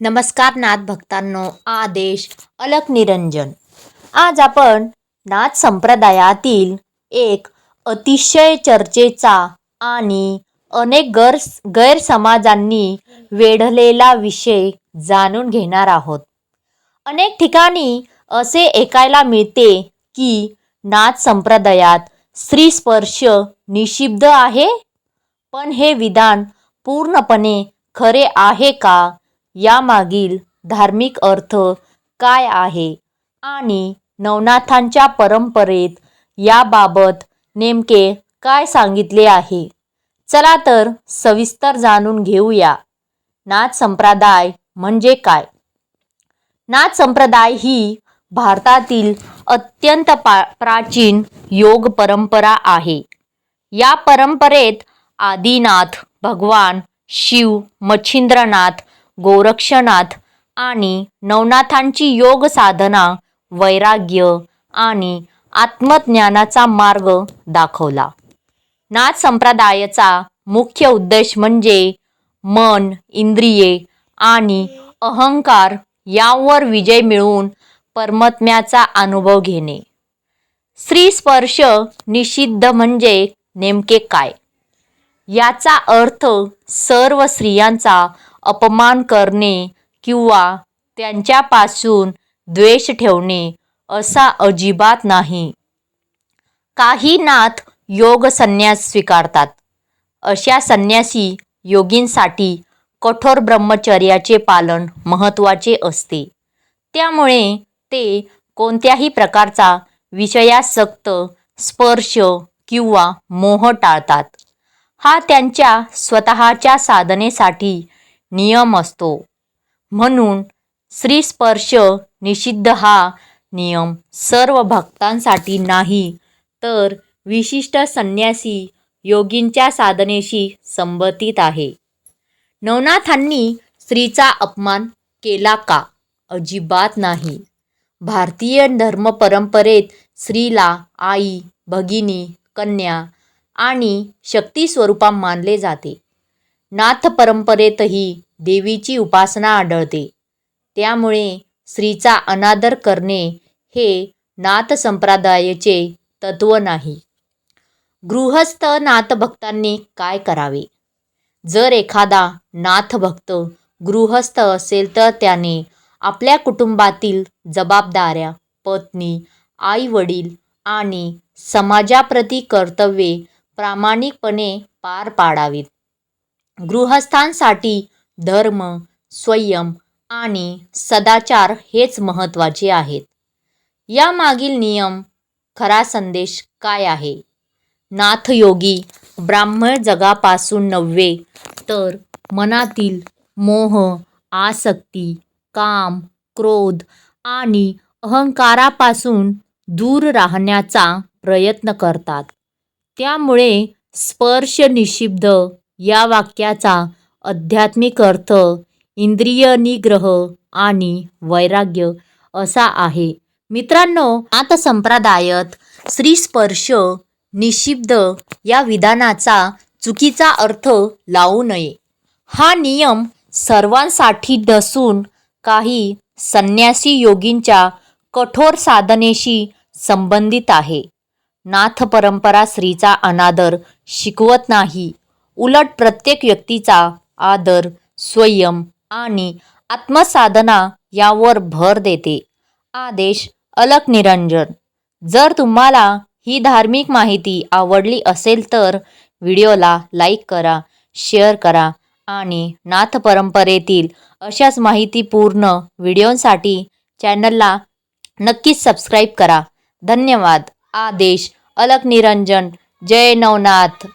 नमस्कार नाथ भक्तांनो, आदेश अलक निरंजन। आज आपण नाथ संप्रदायातील एक अतिशय चर्चेचा आणि अनेक गैरसमाजांनी वेढलेला विषय जाणून घेणार आहोत। अनेक ठिकाणी असे ऐकायला मिळते की नाथ संप्रदायात स्त्री स्पर्श निषिद्ध आहे, पण हे विधान पूर्णपणे खरे आहे का? यामागील धार्मिक अर्थ काय आहे आणि नवनाथांच्या परंपरेत याबाबत नेमके काय सांगितले आहे? चला तर सविस्तर जाणून घेऊया। नाथ संप्रदाय म्हणजे काय? नाथ संप्रदाय ही भारतातील अत्यंत प्राचीन योग परंपरा आहे। या परंपरेत आदिनाथ भगवान शिव, मच्छिंद्रनाथ, गोरक्षनाथ आणि नवनाथांची योग साधना, वैराग्य आणि आत्मज्ञानाचा मार्ग दाखवला। नाथ संप्रदायाचा मुख्य उद्देश म्हणजे मन, इंद्रिये आणि अहंकार यावर विजय मिळवून परमात्म्याचा अनुभव घेणे। स्त्री स्पर्श निषिद्ध म्हणजे नेमके काय? याचा अर्थ सर्व स्त्रियांचा अपमान करणे किंवा त्यांच्यापासून द्वेष ठेवणे असा अजिबात नाही। काही नाथ योग संन्यास स्वीकारतात। अशा संन्यासी योगींसाठी कठोर ब्रह्मचर्याचे पालन महत्त्वाचे असते, त्यामुळे ते कोणत्याही प्रकारचा विषयासक्त स्पर्श किंवा मोह टाळतात। हा त्यांच्या स्वतःच्या साधनेसाठी नियम असतो। म्हणून स्त्री स्पर्श निषिद्ध हा नियम सर्व भक्तांसाठी नाही, तर विशिष्ट संन्यासी योगींच्या साधनेशी संबंधित आहे। नवनाथांनी स्त्रीचा अपमान केला का? अजिबात नाही। भारतीय धर्म परंपरेत स्त्रीला आई, भगिनी, कन्या आणि शक्ती स्वरूपात मानले जाते। नाथ परंपरेतही देवीची उपासना आढळते, त्यामुळे स्त्रीचा अनादर करणे हे नाथ संप्रदायाचे तत्व नाही। गृहस्थ नाथ भक्तांनी काय करावे? जर एखादा नाथ भक्त गृहस्थ असेल तर त्याने आपल्या कुटुंबातील जबाबदाऱ्या, पत्नी, आई वडील आणि समाजाप्रती कर्तव्ये प्रामाणिकपणे पार पाडावीत। गृहस्थांसाठी धर्म, संयम आणि सदाचार हेच महत्त्वाचे आहेत। यामागील नियम, खरा संदेश काय आहे? नाथयोगी ब्राह्मण जगापासून नव्हे, तर मनातील मोह, आसक्ती, काम, क्रोध आणि अहंकारापासून दूर राहण्याचा प्रयत्न करतात। त्यामुळे स्पर्श निषिद्ध या वाक्याचा आध्यात्मिक अर्थ इंद्रिय निग्रह आणि वैराग्य असा आहे। मित्रांनो, नाथ संप्रदायात स्त्री स्पर्श निषिद्ध या विधानाचा चुकीचा अर्थ लावू नये। हा नियम सर्वांसाठी नसून काही संन्यासी योगींच्या कठोर साधनेशी संबंधित आहे। नाथ परंपरा स्त्रीचा अनादर शिकवत नाही, उलट प्रत्येक व्यक्तीचा आदर, संयम आणि आत्मसाधना यावर भर देते। आदेश अलक निरंजन। जर तुम्हाला ही धार्मिक माहिती आवडली असेल तर व्हिडिओला लाईक करा, शेअर करा आणि नाथ परंपरेतील अशाच माहितीपूर्ण व्हिडिओंसाठी चॅनलला नक्कीच सबस्क्राईब करा। धन्यवाद। आदेश अलक निरंजन। जय नवनाथ।